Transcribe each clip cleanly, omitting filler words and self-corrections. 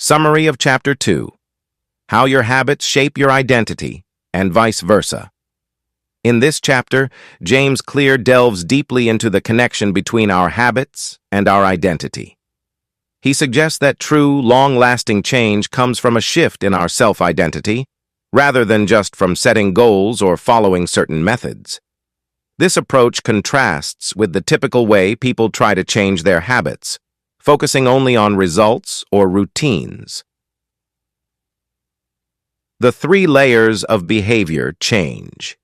Summary of Chapter 2. How your habits shape your identity, and vice versa. In this chapter, James Clear delves deeply into the connection between our habits and our identity. He suggests that true, long-lasting change comes from a shift in our self-identity, rather than just from setting goals or following certain methods. This approach contrasts with the typical way people try to change their habits, focusing only on results or routines. The 3 layers of behavior change.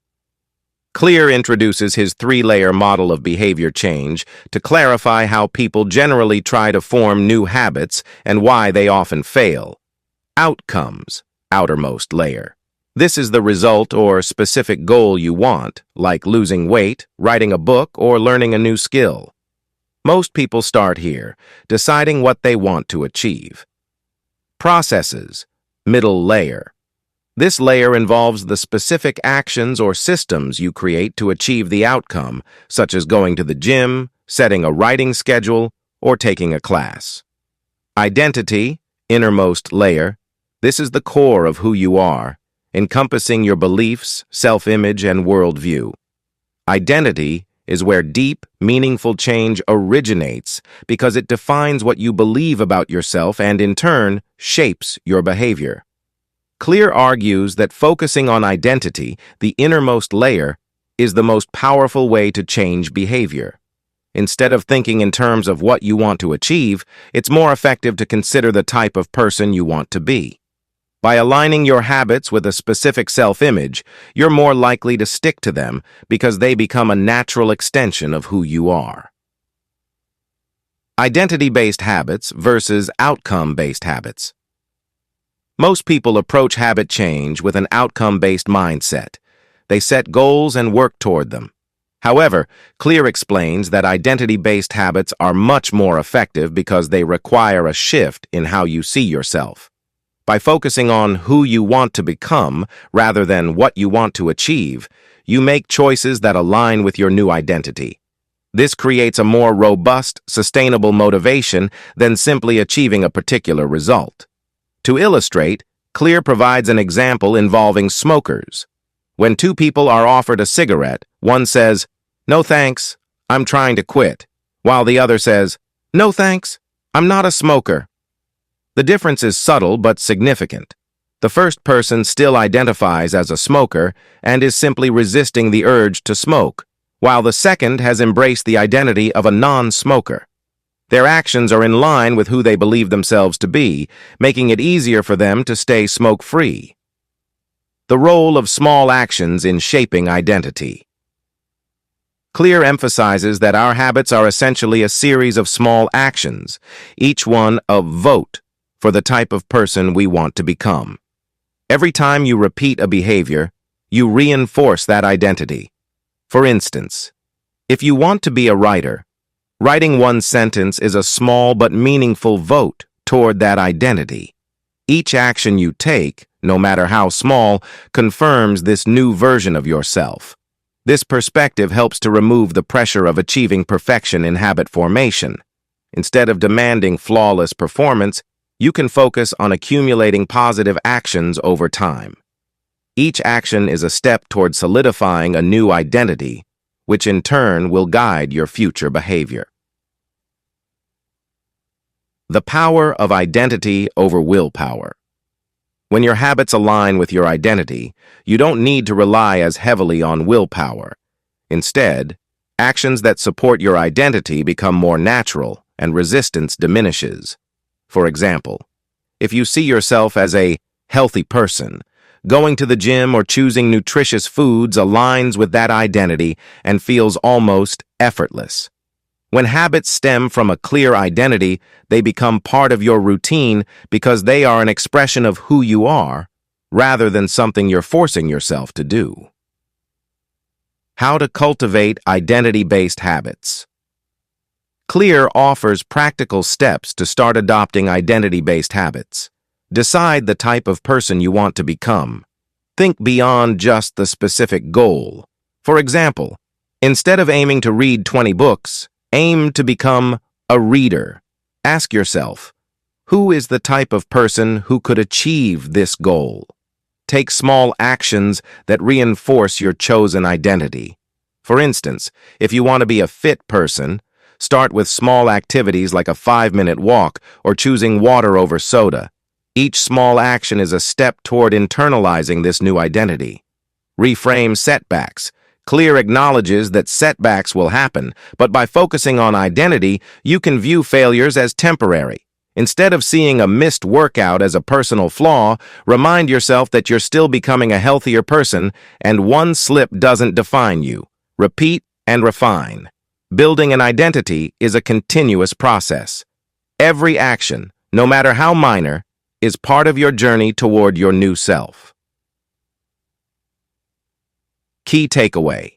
Clear introduces his 3-layer model of behavior change to clarify how people generally try to form new habits and why they often fail. Outcomes, outermost layer. This is the result or specific goal you want, like losing weight, writing a book, or learning a new skill. Most people start here, deciding what they want to achieve. Processes, middle layer. This layer involves the specific actions or systems you create to achieve the outcome, such as going to the gym, setting a writing schedule, or taking a class. Identity, innermost layer. This is the core of who you are, encompassing your beliefs, self-image, and worldview. Identity is where deep, meaningful change originates because it defines what you believe about yourself and, in turn, shapes your behavior. Clear argues that focusing on identity, the innermost layer, is the most powerful way to change behavior. Instead of thinking in terms of what you want to achieve, it's more effective to consider the type of person you want to be. By aligning your habits with a specific self-image, you're more likely to stick to them because they become a natural extension of who you are. Identity-based habits versus outcome-based habits. Most people approach habit change with an outcome-based mindset. They set goals and work toward them. However, Clear explains that identity-based habits are much more effective because they require a shift in how you see yourself. By focusing on who you want to become rather than what you want to achieve, you make choices that align with your new identity. This creates a more robust, sustainable motivation than simply achieving a particular result. To illustrate, Clear provides an example involving smokers. When 2 people are offered a cigarette, one says, "No thanks, I'm trying to quit," while the other says, "No thanks, I'm not a smoker." The difference is subtle but significant. The first person still identifies as a smoker and is simply resisting the urge to smoke, while the second has embraced the identity of a non-smoker. Their actions are in line with who they believe themselves to be, making it easier for them to stay smoke-free. The role of small actions in shaping identity. Clear emphasizes that our habits are essentially a series of small actions, each one a vote for the type of person we want to become. Every time you repeat a behavior, you reinforce that identity. For instance, if you want to be a writer, writing one sentence is a small but meaningful vote toward that identity. Each action you take, no matter how small, confirms this new version of yourself. This perspective helps to remove the pressure of achieving perfection in habit formation. Instead of demanding flawless performance, you can focus on accumulating positive actions over time. Each action is a step toward solidifying a new identity, which in turn will guide your future behavior. The power of identity over willpower. When your habits align with your identity, you don't need to rely as heavily on willpower. Instead, actions that support your identity become more natural and resistance diminishes. For example, if you see yourself as a healthy person, going to the gym or choosing nutritious foods aligns with that identity and feels almost effortless. When habits stem from a clear identity, they become part of your routine because they are an expression of who you are, rather than something you're forcing yourself to do. How to cultivate identity-based habits. Clear offers practical steps to start adopting identity-based habits. Decide the type of person you want to become. Think beyond just the specific goal. For example, instead of aiming to read 20 books, aim to become a reader. Ask yourself, Who is the type of person who could achieve this goal? Take small actions that reinforce your chosen identity. For instance, if you want to be a fit person, start with small activities like a 5-minute walk or choosing water over soda. Each small action is a step toward internalizing this new identity. Reframe setbacks. Clear acknowledges that setbacks will happen, but by focusing on identity, you can view failures as temporary. Instead of seeing a missed workout as a personal flaw, remind yourself that you're still becoming a healthier person and one slip doesn't define you. Repeat and refine. Building an identity is a continuous process. Every action, no matter how minor, is part of your journey toward your new self. Key takeaway.